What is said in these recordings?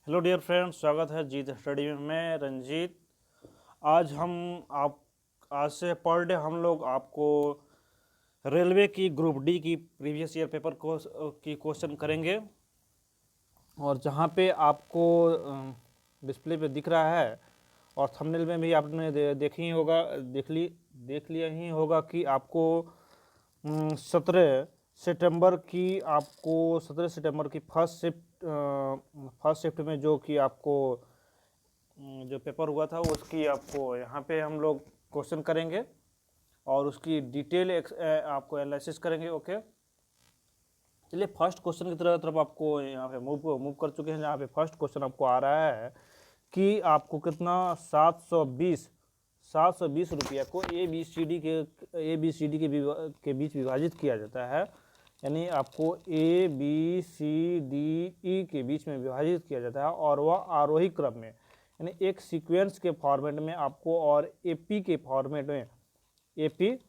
Hello dear friends, स्वागत है जीत study में। मैं रंजीत। आज से पर डे हम लोग आपको रेलवे की ग्रुप डी की प्रीवियस ईयर पेपर को की क्वेश्चन करेंगे। और जहाँ पे आपको डिस्प्ले पे दिख रहा है और थंबनेल में भी आपने देखी होगा, देख लिया ही होगा कि आपको 17 सितंबर की फर्स्ट शिफ्ट में जो कि आपको जो पेपर हुआ था उसकी आपको यहाँ पे हम लोग क्वेश्चन करेंगे और उसकी डिटेल आपको एनालिसिस करेंगे। ओके, चलिए फर्स्ट क्वेश्चन की तरफ आपको यहाँ पे मूव कर चुके हैं। जहाँ पे फर्स्ट क्वेश्चन आपको आ रहा है कि आपको कितना 720 रुपया को ए बी सी डी के बीच विभाजित किया जाता है। यानी आपको ए बी सी डी ई के बीच में विभाजित किया जाता है और वह आरोही क्रम में, यानी एक सीक्वेंस के फॉर्मेट में आपको और एपी के फॉर्मेट में, एपी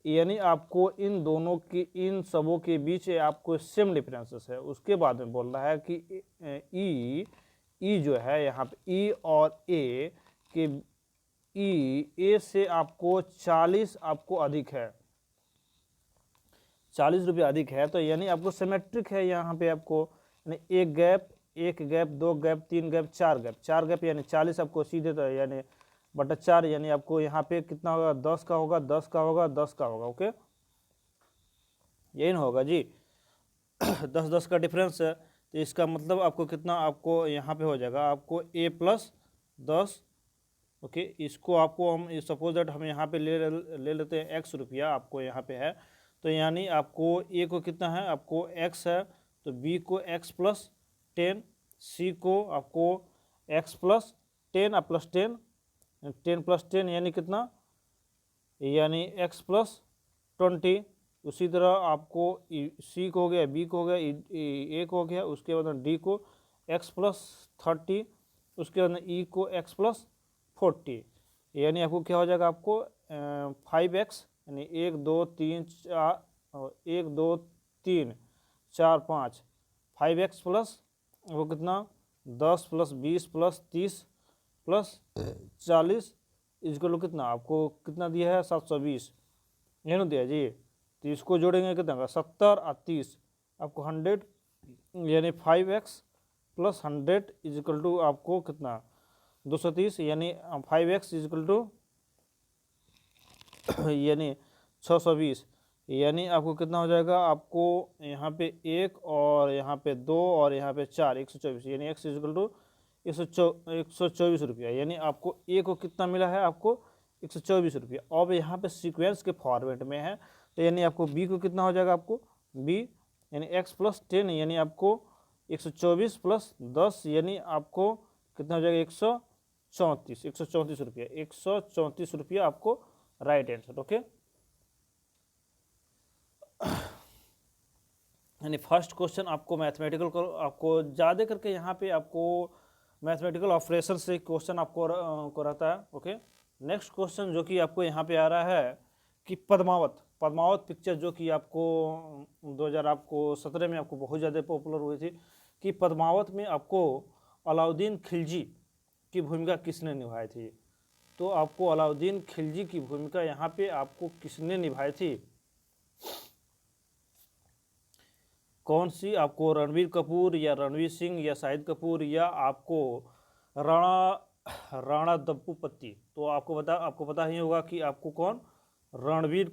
यानी आपको इन सबों के बीच आपको सेम डिफरेंसेस है। उसके बाद में बोल रहा है कि ई जो है यहाँ पे ई और ए के ए से आपको 40 आपको अधिक है, 40 रुपये अधिक है, तो यानी आपको सिमेट्रिक है। यहाँ पे आपको यानी एक गैप, दो गैप, तीन गैप, चार गैप यानी 40 आपको सीधे तो यानी बटा 4, यानी आपको यहाँ पे कितना होगा, 10 का होगा, 10 का होगा, 10 का होगा। ओके, यही ना होगा जी। 10 का डिफरेंस है, तो इसका मतलब आपको कितना, आपको यहाँ पे हो जाएगा आपको a + 10। ओके, इसको आपको हम सपोज दैट हम यहाँ पे ले लेते हैं x रुपया आपको यहाँ पे है, तो यानी आपको a को कितना है, आपको x है, तो b को x + 10, c को आपको x + 10 + 10, 10 + 10 यानी कितना, यानी x + 20। उसी तरह आपको सी को हो गया, बी को हो गया, ए को हो गया, उसके बाद डी को x + 30, उसके बाद ई को x + 40, यानी आपको क्या हो जाएगा, आपको 5x, यानी 1 2 3 4 1 2 3 4 5, 5x प्लस वो कितना 10 + 20 + 30 + 40 इसको कितना, आपको कितना दिया है 720, ये ना दिया जी। तो इसको जोड़ेंगे कितना का 70 और 30, आपको 100, यानी 5x + 100 = आपको कितना 230, यानी 5x = यानी 620, यानी आपको कितना हो जाएगा, आपको यहाँ पे 1 और यहाँ पे 2 और यहाँ पे 4, 124, यानी x = 124 रुपया, यानी आपको ए को कितना मिला है, आपको 124 रुपया। अब यहाँ पे सीक्वेंस के फॉर्मेट में है, तो यानी आपको बी को कितना हो जाएगा, आपको बी यानी x + 10, यानी आपको 124 + 10, यानी आपको कितना हो जाएगा 134 रुपया, 134 रुपया आपको राइट आंसर। ओके, यानी फर्स्ट क्वेश्चन आपको मैथमेटिकल आपको ज़्यादा करके यहाँ पे आपको मैथमेटिकल ऑपरेशन से क्वेश्चन आपको रहता है। ओके, नेक्स्ट क्वेश्चन जो कि आपको यहाँ पे आ रहा है कि पद्मावत पिक्चर जो कि आपको 2017 में आपको बहुत ज़्यादा पॉपुलर हुई थी, कि पद्मावत में आपको अलाउद्दीन खिलजी की भूमिका किसने निभाई थी। तो आपको अलाउद्दीन खिलजी की भूमिका यहाँ पे आपको किसने निभाई थी, कौन सी, आपको रणबीर कपूर या रणवीर सिंह या शाहिद कपूर या आपको राणा दप्पूपति। तो आपको पता ही होगा कि आपको कौन, रणबीर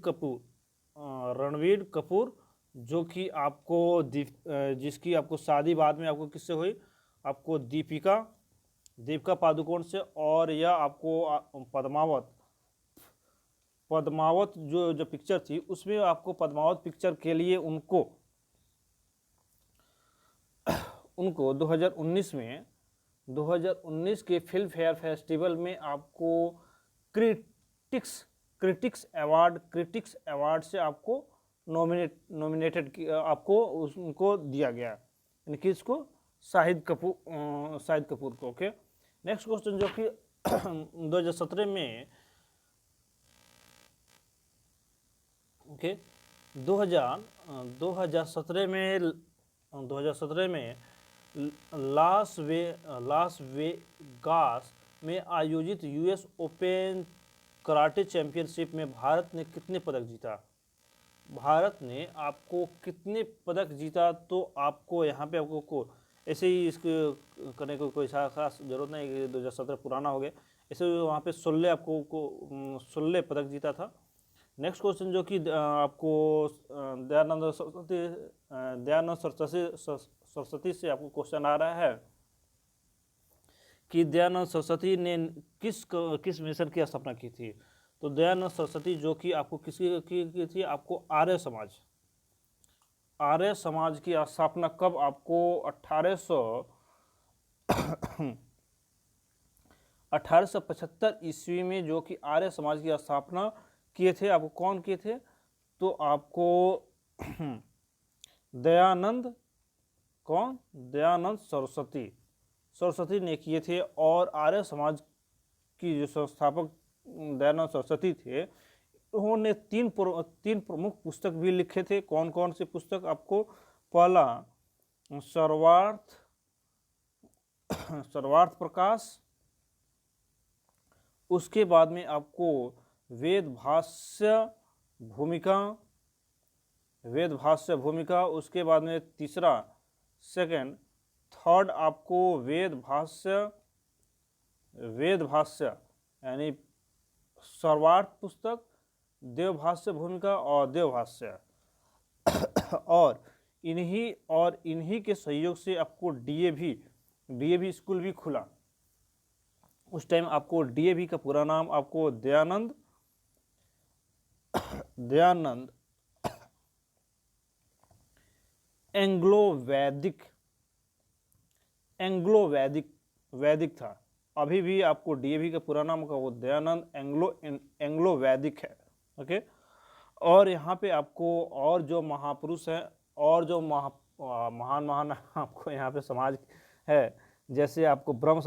कपूर जो कि आपको जिसकी आपको शादी बाद में आपको किससे हुई, आपको दीपिका पादुकोण से, और या आपको पद्मावत जो पिक्चर थी उसमें आपको पद्मावत पिक्चर के लिए उनको 2019 के फिल्म फेयर फेस्टिवल में आपको क्रिटिक्स अवार्ड से आपको नॉमिनेटेड आपको उनको दिया गया, यानी कि इसको शाहिद कपूर को। ओके, नेक्स्ट क्वेश्चन जो कि 2017 में, ओके 2017 में लास वेगास में आयोजित यूएस ओपन कराटे चैंपियनशिप में भारत ने कितने पदक जीता? भारत ने आपको कितने पदक जीता? तो आपको यहाँ पे आपको ऐसे ही इसको करने को कोई खास जरूरत नहीं कि 2017 पुराना हो गया। ऐसे वहाँ पे 16 आपको 16 पदक जीता था। नेक्स्ट क्वेश्चन जो कि आपको दयानंद सरस्वती से आपको क्वेश्चन आ रहा है कि दयानंद सरस्वती ने किस मिशन की स्थापना की थी? तो दयानंद सरस्वती जो कि आपको किसकी की थी? आपको आर्य समाज की स्थापना कब? आपको 1875 ईस्वी में जो कि आर्य समाज की स्थापना किए थे। आपको कौन किए थे? तो आपको दयानंद सरस्वती ने किए थे। और आर्य समाज की जो संस्थापक दयानंद सरस्वती थे, उन्होंने तीन प्रमुख पुस्तक भी लिखे थे। कौन कौन से पुस्तक? आपको पहला सर्वार्थ प्रकाश, उसके बाद में आपको वेद भाष्य भूमिका, उसके बाद में थर्ड आपको वेद भाष्य यानी सर्वार्थ पुस्तक, देव भाष्य भूमिका और देव भाष्य। और इन्हीं के सहयोग से आपको डीएवी स्कूल भी खुला। उस टाइम आपको डीएवी का पूरा नाम आपको दयानंद एंग्लो वैदिक था। अभी भी आपको डीएवी का पूरा नाम का वो दयानंद एंग्लो वैदिक है। ओके। और यहाँ पे आपको और जो महापुरुष हैं और जो महान आपको यहाँ पे समाज है, जैसे आपको ब्रह्म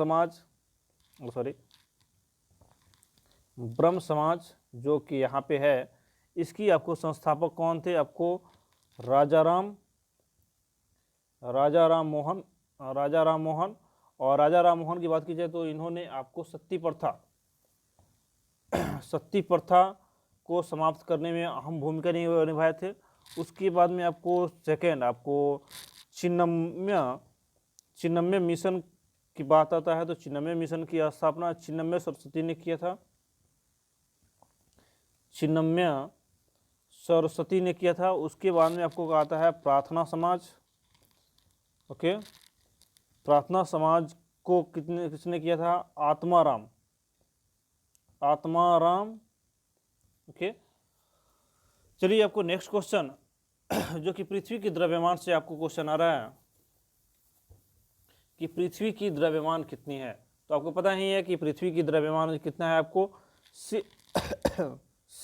समाज जो कि यहाँ पे है, इसकी आपको संस्थापक कौन थे? आपको राजा राम मोहन। और राजा राम मोहन की बात की जाए तो इन्होंने आपको सती प्रथा को समाप्त करने में अहम भूमिका निभाए थे। उसके बाद में आपको चिन्नम्य मिशन की बात आता है, तो चिन्नम्य मिशन की स्थापना चिन्नम्य सरस्वती ने किया था। उसके बाद में आपको आता है प्रार्थना समाज। ओके। प्रार्थना समाज को किसने किया था? आत्माराम। ओके। चलिए आपको नेक्स्ट क्वेश्चन जो कि पृथ्वी के द्रव्यमान से आपको क्वेश्चन आ रहा है कि पृथ्वी की द्रव्यमान कितनी है? तो आपको पता ही है कि पृथ्वी की द्रव्यमान कितना है? आपको 6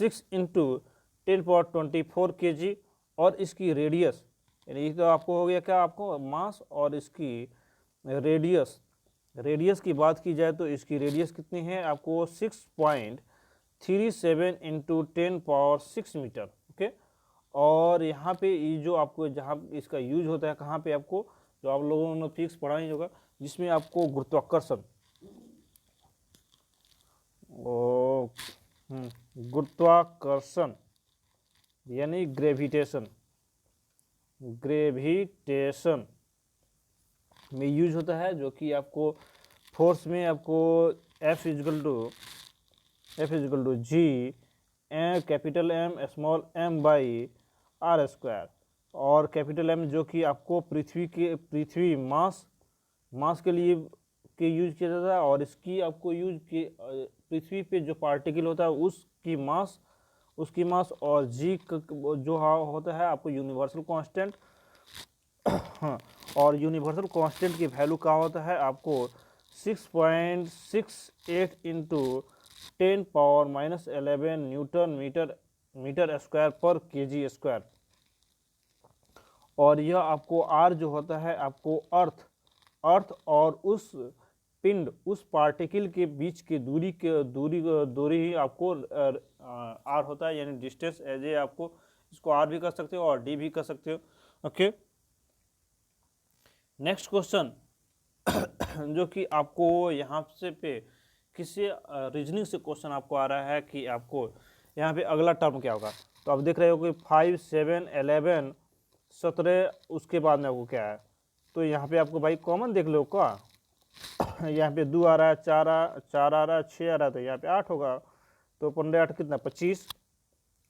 × 10⁻24 kg। और इसकी रेडियस यानी तो आपको हो गया क्या? आपको मास और इसकी रेडियस की बात की जाए तो इसकी रेडियस कितनी है? आपको 6.37 × 10⁻6 मीटर। ओके। और यहाँ पे ये जो आपको जहाँ इसका यूज होता है कहाँ पे? आपको जो आप लोगों ने फिजिक्स पढ़ा ही होगा, जिसमें आपको गुरुत्वाकर्षण यानी ग्रेविटेशन में यूज होता है, जो कि आपको फोर्स में आपको F = G capital M small m/r²। और कैपिटल M जो कि आपको पृथ्वी मास के लिए यूज किया जाता है। और इसकी आपको यूज की पृथ्वी पे जो पार्टिकल होता है उसकी मास और G जो होता है आपको यूनिवर्सल कांस्टेंट। और यूनिवर्सल कांस्टेंट की वैल्यू क्या होता है? आपको 6.68 × 10⁻11 न्यूटन मीटर स्क्वायर पर kg²। और यह आपको R जो होता है आपको अर्थ और उस पिंड उस पार्टिकल के बीच की दूरी ही आपको R होता है, यानी डिस्टेंस एज ए आपको इसको R भी कर सकते हो और D भी कर सकते हो। ओके। नेक्स्ट क्वेश्चन जो कि आपको यहाँ से पे किसी रीजनिंग से क्वेश्चन आपको आ रहा है कि आपको यहाँ पे अगला टर्म क्या होगा। तो आप देख रहे हो कि 5, 7, 11, 17 उसके बाद में आपको क्या है। तो यहाँ पे आपको भाई कॉमन देख लो क्या, यहाँ पे 2 आ रहा है, 4 आ रहा है, 6 आ रहा है, तो यहाँ पे 8 होगा। तो 15 8 कितना 25,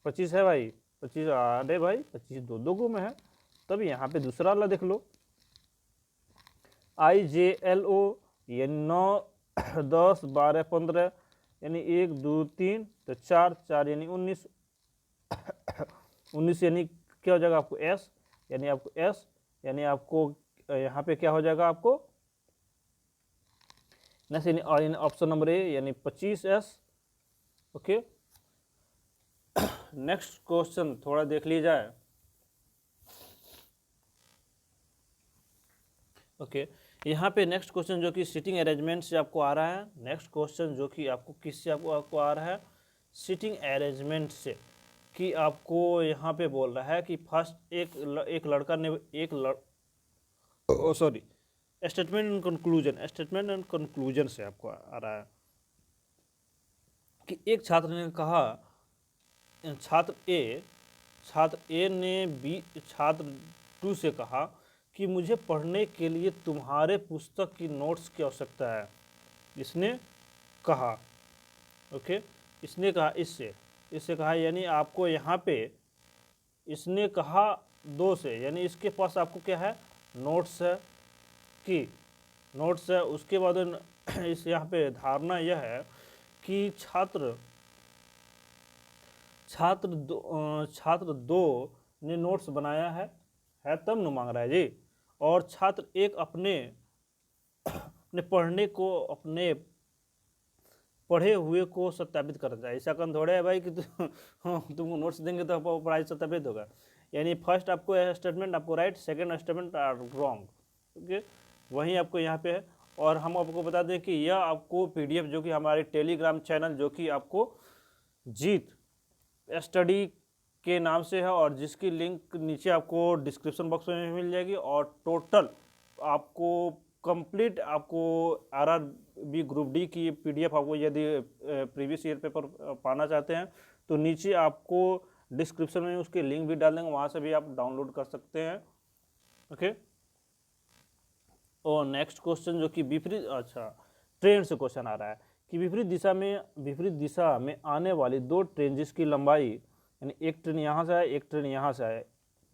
25 है भाई, 25। अरे भाई 25 दो दो गो में है। तब यहाँ पे दूसरा वाला देख लो, IJLO, ये 9 10 12 15 यानी 1 2 3 तो 4 4 यानी 19 19 यानी क्या हो जाएगा आपको S, यानी आपको S यानी आपको यहाँ पे क्या हो जाएगा आपको नेक्स्ट यानी ऑप्शन नंबर ए यानी 25S। ओके, नेक्स्ट क्वेश्चन थोड़ा देख ली जाए। ओके, यहाँ पे नेक्स्ट क्वेश्चन जो कि सीटिंग अरेंजमेंट से आपको आ रहा है। नेक्स्ट क्वेश्चन जो कि आपको किससे आपको आ रहा है, सीटिंग अरेंजमेंट से, कि आपको यहाँ पे बोल रहा है कि फर्स्ट एक लड़का ने स्टेटमेंट एंड कंक्लूजन से आपको आ रहा है कि एक छात्र ने कहा, छात्र ए ने छात्र 2 से कहा कि मुझे पढ़ने के लिए तुम्हारे पुस्तक की नोट्स की आवश्यकता है। इसने कहा, ओके, इसने कहा इससे कहा, यानी आपको यहाँ पे इसने कहा 2 से, यानी इसके पास आपको क्या है, नोट्स है कि नोट्स है। उसके बाद इस यहाँ पे धारणा यह है कि छात्र दो ने नोट्स बनाया है तब न मांग रहा है जी। और छात्र एक अपने अपने पढ़े हुए को सत्यापित करता है। ऐसा कौन थोड़े है भाई कि तुमको नोट्स देंगे तो पढ़ाई सत्यापित होगा। यानी फर्स्ट आपको स्टेटमेंट आपको right, second statement are wrong. Okay, वहीं आपको यहाँ पे है। और हम आपको बता दें कि यह आपको PDF जो कि हमारे टेलीग्राम चैनल जो कि आपको जीत स्टडी के नाम से है, और जिसकी लिंक नीचे आपको डिस्क्रिप्शन बॉक्स में मिल जाएगी। और टोटल आपको कंप्लीट आपको RRB ग्रुप डी की PDF आपको यदि प्रीवियस ईयर पेपर पाना चाहते हैं तो नीचे आपको डिस्क्रिप्शन में उसके लिंक भी डाल देंगे, वहाँ से भी आप डाउनलोड कर सकते हैं। ओके, और नेक्स्ट क्वेश्चन जो कि ट्रेन से क्वेश्चन आ रहा है कि विपरीत दिशा में आने वाली 2 ट्रेन जिसकी लंबाई, यानी एक ट्रेन यहाँ से है, एक ट्रेन यहाँ से है,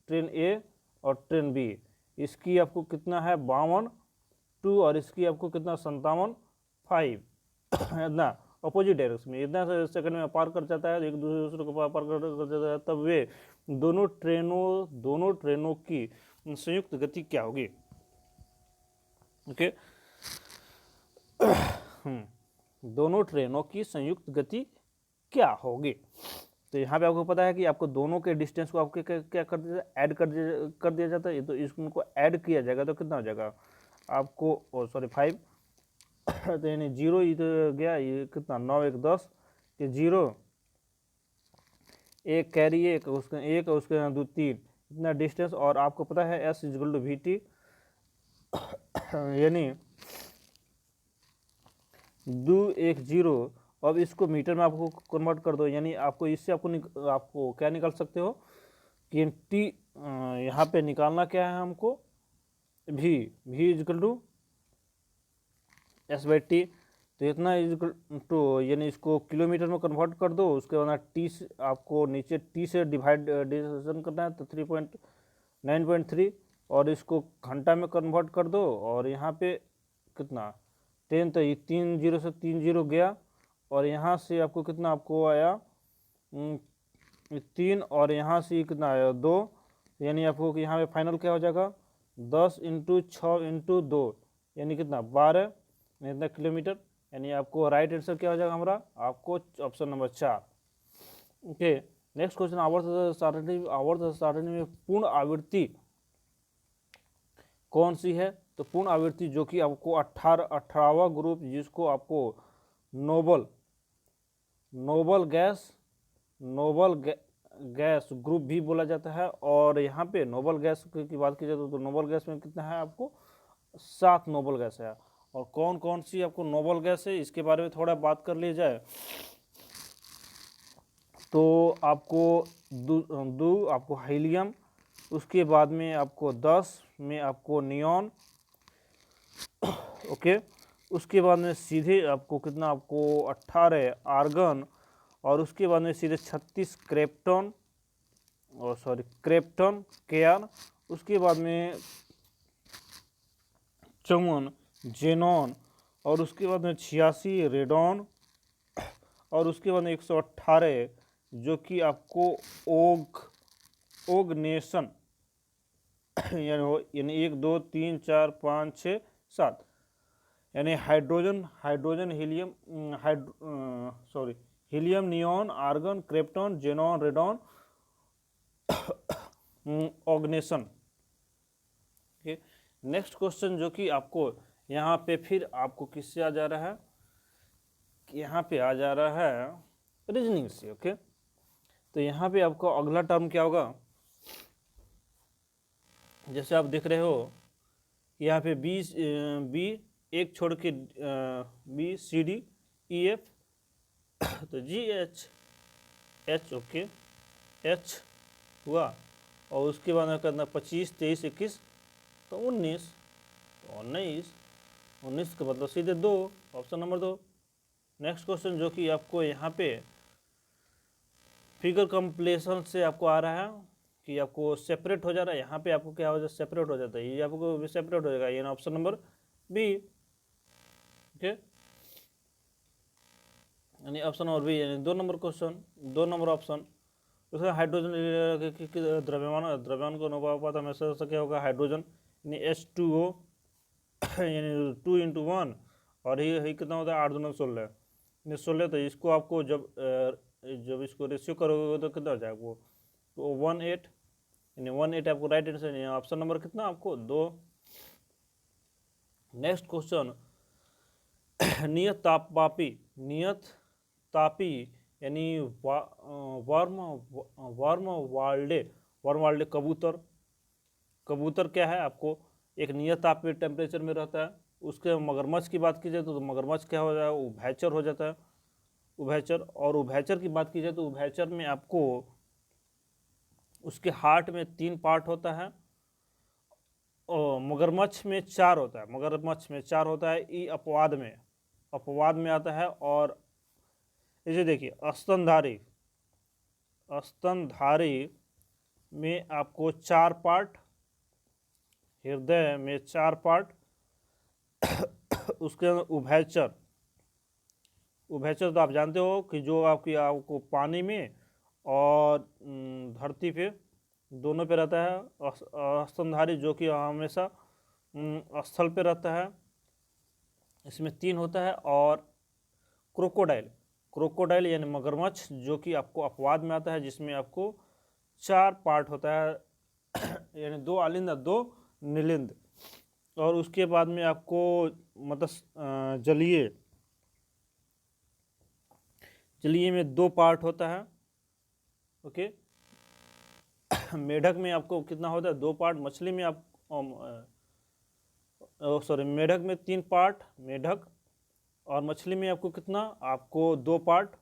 ट्रेन A और ट्रेन B, इसकी आपको कितना है 52 2, और इसकी आपको कितना 57 5 इतना अपोजिट डायरेक्शन में इतना सेकंड में पार कर जाता है, एक दूसरे को पार कर जाता है, तब वे दोनों ट्रेनों की संयुक्त गति क्या होगी। ओके, दोनों ट्रेनों की संयुक्त गति क्या होगी। तो यहाँ पे आपको पता है कि आपको दोनों के डिस्टेंस को आपके क्या कर दिया, ऐड कर दिया जाता है। तो इसको ऐड किया जाएगा तो कितना हो जाएगा आपको 5 तो यानी 0 इधर गया, ये कितना 9 1 10, ये 0 एक कैरी एक उसके 2 3 इतना डिस्टेंस। और आपको पता है S = VT, यानी 2 1 0। अब इसको मीटर में आपको कन्वर्ट कर दो, यानी आपको इससे आपको क्या निकाल सकते हो कि T यहाँ पे निकालना क्या है हमको, V = S/T। तो इतना यानी इसको किलोमीटर में कन्वर्ट कर दो। उसके बाद T आपको नीचे T से डिवाइडेशन करना है, तो 9.3, और इसको घंटा में कन्वर्ट कर दो। और यहाँ पे कितना 10, तो ये 3 0 से 3 0 गया, और यहाँ से आपको कितना आपको आया 3, और यहाँ से कितना आया 2, यानी आपको यहाँ पे फाइनल क्या हो जाएगा 10 × 6 × 2 यानी कितना 12 इतना किलोमीटर। यानी आपको राइट आंसर क्या हो जाएगा हमारा, आपको option number 4। Okay, next question, आवर्त सारणी में पूर्ण आवृत्ति कौन सी है। तो पूर्ण आवृत्ति जो कि आपको 18वां ग्रुप, जिसको आपको नोबल गैस ग्रुप भी बोला जाता है। और यहाँ पे नोबल गैस की बात की जाए तो नोबल गैस में कितना है आपको 7 नोबल गैस है। और कौन कौन सी आपको नोबल गैस है इसके बारे में थोड़ा बात कर ली जाए तो आपको दो आपको हीलियम, उसके बाद में आपको 10 में आपको नियॉन, ओके। उसके बाद में सीधे आपको कितना, आपको 18 आर्गन, और उसके बाद में सीधे 36 क्रेप्टन, और सॉरी क्रेप्टन केआर। उसके बाद में 54 जेनॉन, और उसके बाद में 86 रेडॉन, और उसके बाद में 118 जो कि आपको ओगनेशन यानी 1 2 3 4 5 6 7 यानी hydrogen helium neon argon krypton xenon radon oganesson. Next question जो कि आपको यहाँ पे फिर आपको किससे आ जा रहा है, यहाँ पे आ जा रहा है रीजनिंग से, ओके। तो यहाँ पे आपको अगला टर्म क्या होगा, जैसे आप देख रहे हो यहाँ पे बी एक छोड़ के B C D E F, तो जी एच ओके एच हुआ, और उसके बाद में करना 25 23 21 तो 19 का मतलब सीधे 2, ऑप्शन नंबर 2। नेक्स्ट क्वेश्चन जो कि आपको यहाँ पे फिगर कंप्लेशन से आपको आ रहा है कि आपको सेपरेट हो जा रहा है, यहाँ पे आपको क्या हो जाता है, सेपरेट हो जाता है, ये आपको सेपरेट हो जाएगा, ये ऑप्शन नंबर बी, ओके। यानी ऑप्शन नंबर बी, यानी 2 नंबर क्वेश्चन, 2 नंबर ऑप्शन। उसका हाइड्रोजन द्रव्यमान को अनुपात हमेशा से क्या होगा, हाइड्रोजन यानी H2O यानी 2 × 1, और ये कितना होता है 8 2 16 यानी 16। तो इसको आपको जब इसको रेशियो करोगे तो कितना हो जाएगा वो, तो 1:8 यानी 1:8 आपको राइट आंसर, ऑप्शन नंबर कितना आपको 2। नेक्स्ट क्वेश्चन नियत तापी यानी वार्म वाल्डे कबूतर क्या है, आपको एक नियत तापीय टेम्परेचर में रहता है। उसके मगरमच्छ की बात की जाए तो मगरमच्छ क्या हो जाएगा, उभयचर हो जाता है, उभयचर। और उभयचर की बात की जाए तो उभयचर में आपको उसके हार्ट में 3 पार्ट होता है, और मगरमच्छ में 4 होता है, ई अपवाद में आता है। और इसे देखिए स्तनधारी में आपको 4 पार्ट, हृदय में 4 पार्ट, उसके अंदर उभयचर तो आप जानते हो कि जो आपको पानी में और धरती पे दोनों पे रहता है। स्तनधारी जो कि हमेशा स्थल पे रहता है, इसमें 3 होता है। और क्रोकोडाइल यानी मगरमच्छ जो कि आपको अपवाद में आता है, जिसमें आपको 4 पार्ट होता है यानी 2 आलिंद 2 निलिंद। और उसके बाद में आपको मतलब जलीय में 2 पार्ट होता है, ओके। मेढक में आपको कितना होता है, 2 पार्ट। मछली में आप मेढक में 3 पार्ट मेढक, और मछली में आपको कितना, आपको 2 पार्ट,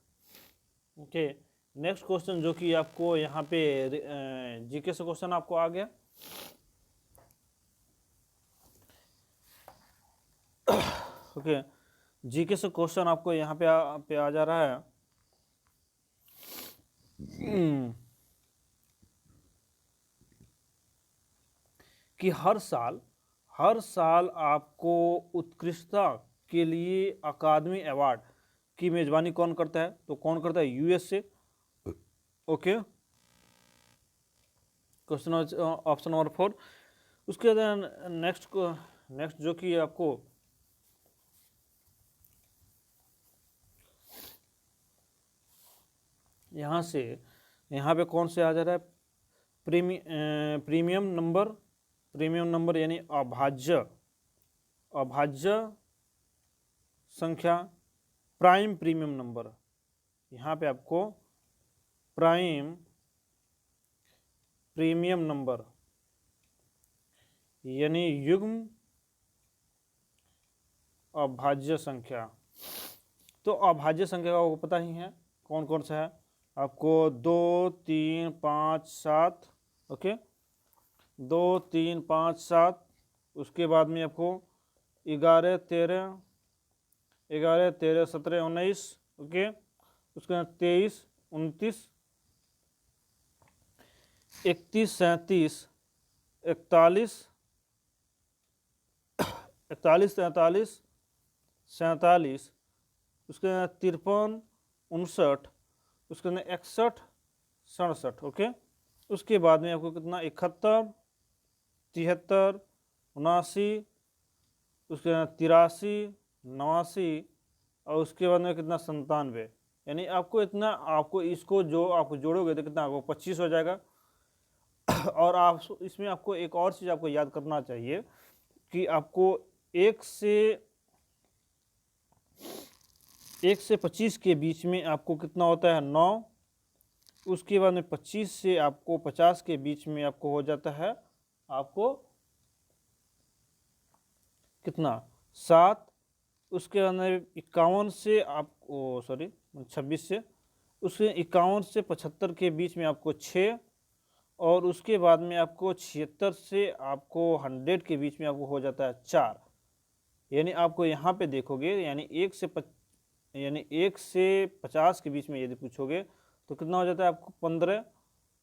ओके। नेक्स्ट क्वेश्चन जो कि आपको यहाँ पे जीके से क्वेश्चन आपको आ गया, ओके। जीके से क्वेश्चन आपको यहाँ पे आ जा रहा है कि हर साल आपको उत्कृष्टता के लिए अकादमी अवार्ड की मेजबानी कौन करता है, तो कौन करता है, USA, okay. Question option number 4। उसके बाद नेक्स्ट जो कि आपको यहाँ पे कौन से आ जा रहा है, प्रीमियम नंबर यानी अभाज्य संख्या, प्राइम प्रीमियम नंबर। यहाँ पे आपको प्राइम प्रीमियम नंबर यानी युग्म अभाज्य संख्या। तो अभाज्य संख्या का आपको पता ही है कौन कौन सा है आपको, 2 3 5 7, ओके, 2 3 5 7, उसके बाद में आपको 11 13 17 19, ओके, उसके बाद 23 29 31 37 41 41 43 47, उसके बाद 53 59, उसके बाद 61 67, ओके। उसके बाद में आपको कितना 71 73 79, उसके बाद 83 89, और उसके बाद में कितना 97। यानी आपको इतना, आपको इसको जो आपको जोड़ोगे तो कितना आपको 25 हो जाएगा। और आप इसमें आपको एक और चीज़ आपको याद करना चाहिए कि आपको 1 से 25 के बीच में आपको कितना होता है 9, उसके बाद में 25 से आपको 50 के बीच में आपको हो जाता है आपको कितना 7, उसके बाद में 51 से आपको 26 से, उसके 51 से 75 के बीच में आपको 6, और उसके बाद में आपको 76 से आपको 100 के बीच में आपको हो जाता है 4। यानी आपको यहाँ पे देखोगे, यानी 1 से 50 के बीच में यदि पूछोगे तो कितना हो जाता है आपको 15,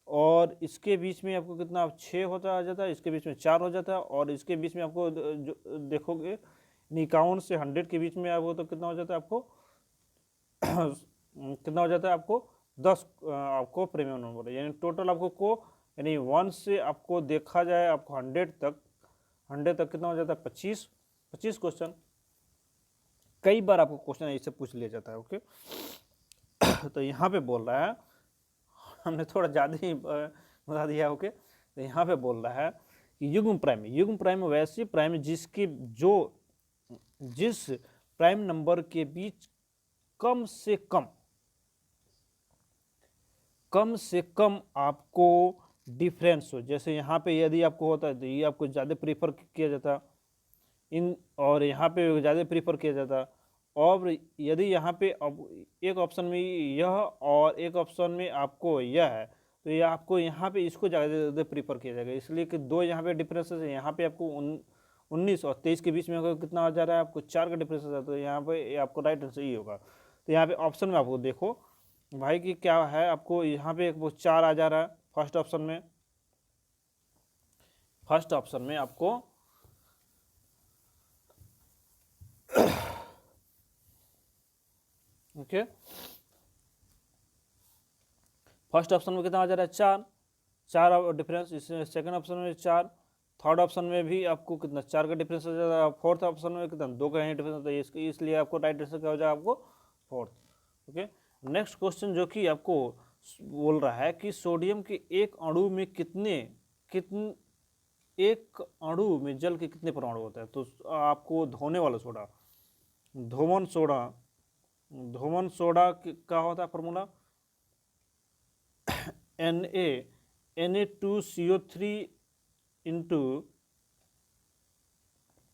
और इसके बीच में आपको कितना 6 होता आ जाता है, इसके बीच में 4 हो जाता है, और इसके बीच में आपको जो देखोगे 51 से 100 के बीच में आपको तो कितना हो जाता है आपको कितना हो जाता है आपको 10 आपको प्रीमियम नंबर। यानी टोटल आपको यानी 1 से आपको देखा जाए आपको 100 तक कितना हो जाता है 25 क्वेश्चन। कई बार आपको क्वेश्चन ऐसे पूछ लिया जाता है, ओके। तो यहाँ पे बोल रहा है, हमने थोड़ा ज़्यादा ही बता दिया, ओके। तो यहाँ पे बोल रहा है कि युग्म प्राइम वैसे प्राइम जिस प्राइम नंबर के बीच कम से कम आपको डिफरेंस हो। जैसे यहाँ पे यदि आपको होता है तो ये आपको ज़्यादा प्रीफर किया जाता इन, और यहाँ पे ज़्यादा प्रीफर किया जाता। और यदि यहाँ पे अब एक ऑप्शन में यह और एक ऑप्शन में आपको यह है, तो ये आपको यहाँ पे इसको ज़्यादा प्रीफर किया जाएगा, इसलिए कि 2 यहाँ पे डिफरेंसेस है। यहाँ पे आपको 19 और 23 के बीच में अगर कितना आ जा रहा है आपको 4 का डिफरेंस है, तो यहाँ पे आपको राइट आंसर ये होगा। तो यहाँ पे ऑप्शन में आपको देखो भाई कि क्या है, आपको यहाँ पे वो 4 आ जा रहा है फर्स्ट ऑप्शन में आपको ओके फर्स्ट ऑप्शन में कितना आ जा रहा है 4 डिफरेंस, इसमें सेकंड ऑप्शन में 4, थर्ड ऑप्शन में भी आपको कितना 4 का डिफरेंस हो जाता है, फोर्थ ऑप्शन में कितना 2 का ही डिफरेंस होता है, इसलिए आपको राइट आंसर क्या हो जाएगा आपको फोर्थ, ओके। नेक्स्ट क्वेश्चन जो कि आपको बोल रहा है कि सोडियम के एक अणु में एक अणु में जल के कितने परमाणु होता है। तो आपको धोने वाला सोडा, धोमन सोडा का होता है formula Na2CO3 into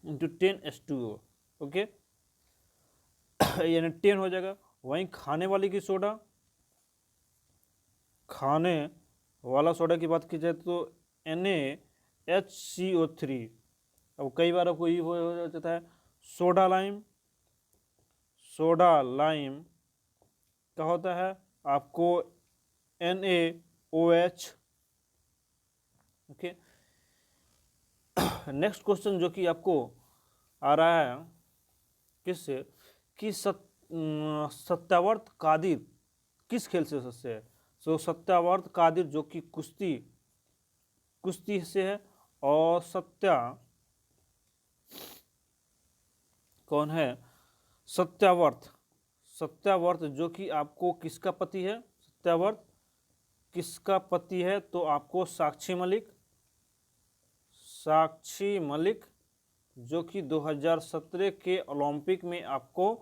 10H2O, okay, यानी 10 हो जाएगा। वहीं खाने वाली की सोडा, खाने वाला सोडा की बात की जाए तो NaHCO3। अब कई बार आपको ये हो जाता है सोडा लाइम क्या होता है आपको NaOH, ओके। नेक्स्ट क्वेश्चन जो कि आपको आ रहा है किससे कि सत्यावर्त कादिर किस खेल से सदस्य है। तो सत्यावर्त कादिर जो कि कुश्ती से है, और सत्या कौन है सत्यावर्त जो कि आपको किसका पति है, सत्यावर्त किसका पति है, तो आपको साक्षी मलिक जो कि 2017 के ओलंपिक में आपको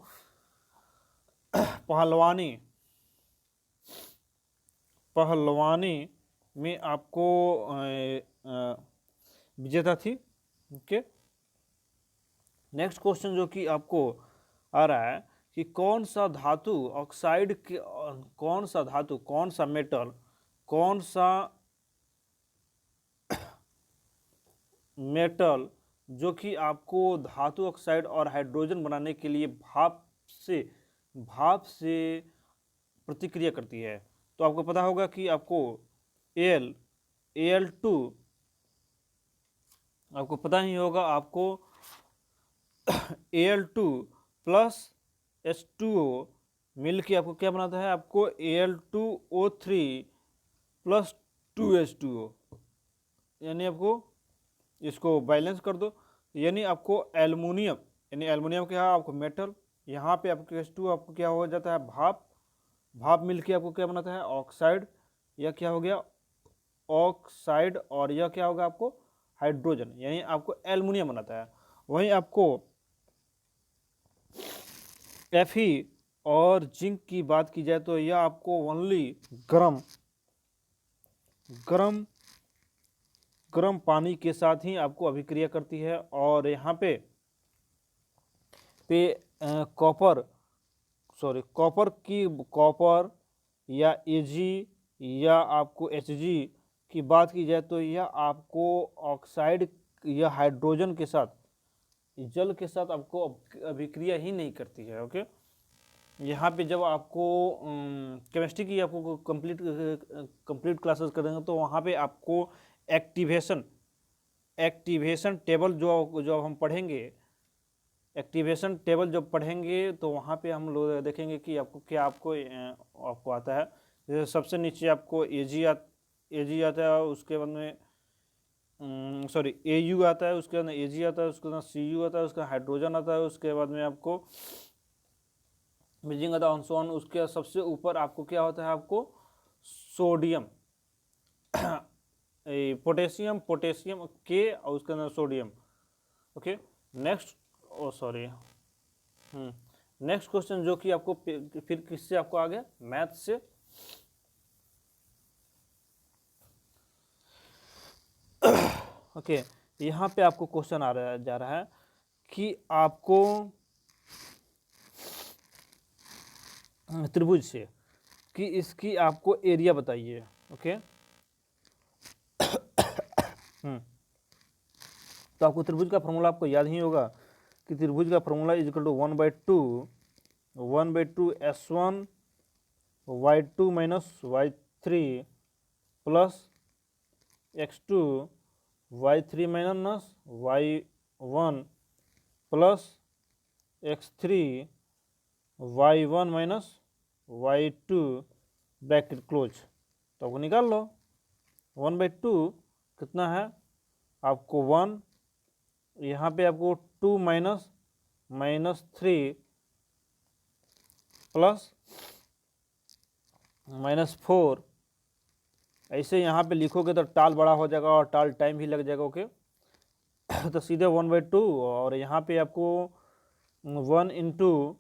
पहलवानी में आपको विजेता थी, ओके। नेक्स्ट क्वेश्चन जो कि आपको आ रहा है कि कौन सा धातु ऑक्साइड के कौन सा धातु, कौन सा मेटल, कौन सा मेटल जो कि आपको धातु ऑक्साइड और हाइड्रोजन बनाने के लिए भाप से प्रतिक्रिया करती है। तो आपको पता होगा कि आपको Al2 आपको पता ही होगा, आपको Al2 प्लस H2O मिल के आपको क्या बनाता है, आपको Al2O3 प्लस 2H2O, यानी आपको इसको बैलेंस कर दो, यानी आपको एल्युमिनियम, यानी एल्युमिनियम क्या है आपको मेटल, यहाँ पे आपको H2 आपको क्या हो जाता है भाप मिलके आपको क्या बनाता है ऑक्साइड, यह क्या हो गया ऑक्साइड, और यह क्या होगा आपको हाइड्रोजन, यानी आपको एल्युमिनियम बनाता है। वहीं आपको Fe और जिंक की बात की जाए तो यह आपको ओनली गर्म पानी के साथ ही आपको अभिक्रिया करती है, और यहाँ पे कॉपर या Ag या आपको Hg की बात की जाए तो यह आपको ऑक्साइड या हाइड्रोजन के साथ, जल के साथ आपको अभिक्रिया ही नहीं करती है। ओके, यहाँ पे जब आपको केमिस्ट्री की आपको कंप्लीट क्लासेस करेंगे तो वहाँ पे आपको एक्टिवेशन टेबल जो हम पढ़ेंगे, एक्टिवेशन टेबल जब पढ़ेंगे तो वहाँ पे हम लोग देखेंगे कि आपको आता है। जैसे सबसे नीचे आपको Ag आता है, उसके बाद में Au आता है, उसके बाद में Ag आता है, उसके बाद Cu आता है, उसका हाइड्रोजन आता है, उसके बाद में आपको ब्रिजिंग आता है, उसके सबसे ऊपर आपको क्या होता है, आपको सोडियम पोटेशियम के, और उसके अंदर sodium. Okay, next next question जो कि आपको फिर किससे आपको आ गया, मैथ से। ओके, यहाँ पे आपको क्वेश्चन जा रहा है कि आपको त्रिभुज से कि इसकी आपको एरिया बताइए। ओके, तो आपको त्रिभुज का फॉर्मूला आपको याद ही होगा कि त्रिभुज का formula is equal to 1/2 S1 Y2 minus Y3 plus X2 Y3 minus Y1 plus X3 Y1 minus Y2 bracket close. तो आपको निकाल लो 1/2 कितना है, आपको 1, यहाँ पे आपको 2 -3 प्लस -4, ऐसे यहाँ पे लिखोगे तो टाल बड़ा हो जाएगा और टाल टाइम भी लग जाएगा। ओके, तो सीधे 1/2, और यहाँ पे आपको 1 इंटू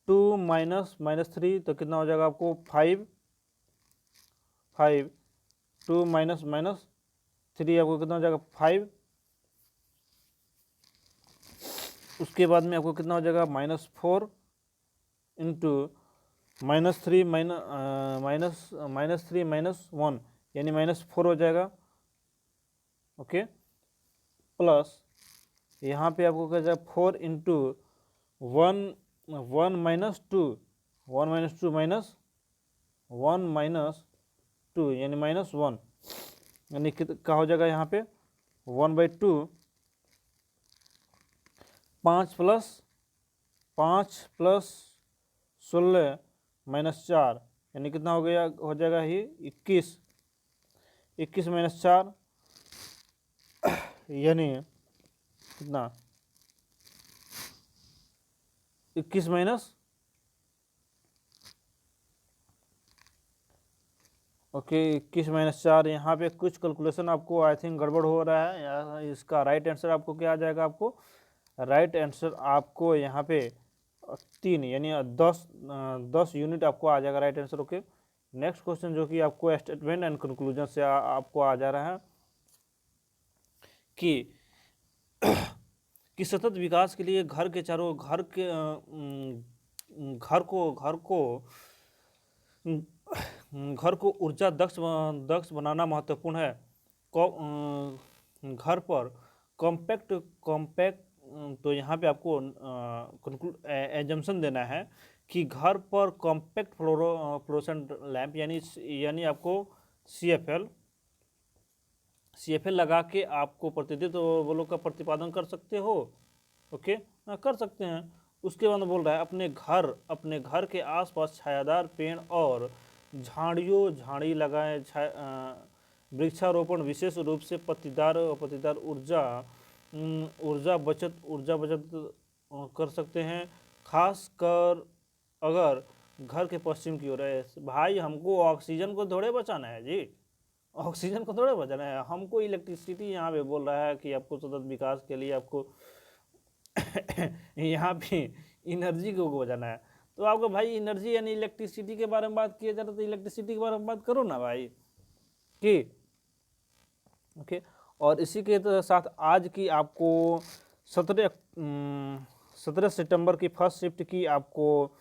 2 -3 तो कितना हो जाएगा आपको 5 2 -3 आपको कितना हो जाएगा 5, उसके बाद में आपको कितना हो जाएगा -4 इंटू -3 -1 यानी -4 हो जाएगा। ओके, प्लस यहाँ पे आपको क्या जाएगा 4 इंटू 1 -2 यानी -1, यानी क्या हो जाएगा यहाँ पे 1/2, 5 प्लस 16 -4 यानी कितना हो जाएगा ही 21 -4 यानी कितना 21 माइनस, ओके 21 -4। यहाँ पे कुछ कैलकुलेशन आपको आई थिंक गड़बड़ हो रहा है। इसका राइट आंसर आपको क्या आ जाएगा, आपको राइट आंसर आपको यहाँ पे 3 यानी 10 यूनिट आपको आ जाएगा right answer. Okay, next question जो कि आपको स्टेटमेंट एंड कंक्लूजन से आपको आ जा रहा है कि कि सतत विकास के लिए घर के चारों घर को ऊर्जा दक्ष बनाना महत्वपूर्ण है। घर पर कॉम्पैक्ट कॉम्पैक्ट तो यहाँ पे आपको एजम्पशन देना है कि घर पर कॉम्पैक्ट फ्लोरोसेंट लैंप यानी आपको CFL लगा के आपको प्रतिनिधित्व बलों का प्रतिपादन कर सकते हो। ओके, कर सकते हैं। उसके बाद बोल रहा है अपने घर के आसपास छायादार पेड़ और झाड़ी लगाएं। वृक्षारोपण विशेष रूप से पत्तीदार ऊर्जा बचत कर सकते हैं, खासकर अगर घर के पश्चिम की ओर है। भाई हमको ऑक्सीजन को थोड़े बचाना है जी, ऑक्सीजन को थोड़े बचाना है, हमको इलेक्ट्रिसिटी यहाँ पे बोल रहा है कि आपको सतत विकास के लिए आपको यहाँ पे एनर्जी को बचाना है। तो आपको भाई एनर्जी यानी इलेक्ट्रिसिटी के बारे में बात किया जाता है, तो इलेक्ट्रिसिटी के बारे में बात करो ना भाई कि ओके। और इसी के साथ आज की आपको 17 सितंबर की फर्स्ट शिफ्ट की आपको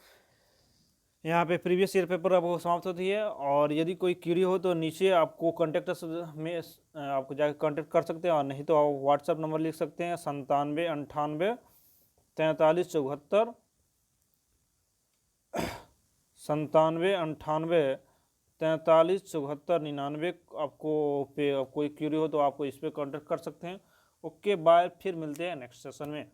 यहाँ पे प्रीवियस ईयर पेपर आपको समाप्त होती है। और यदि कोई क्वेरी हो तो नीचे आपको कॉन्टेक्ट में आपको जाकर कॉन्टेक्ट कर सकते हैं, और नहीं तो आप व्हाट्सएप नंबर लिख सकते हैं 97 98 43 74 97 98 43 74 99। आपको पे कोई क्वेरी हो तो आपको इस पर कॉन्टेक्ट कर सकते हैं। ओके बाय, फिर मिलते हैं नेक्स्ट सेशन में।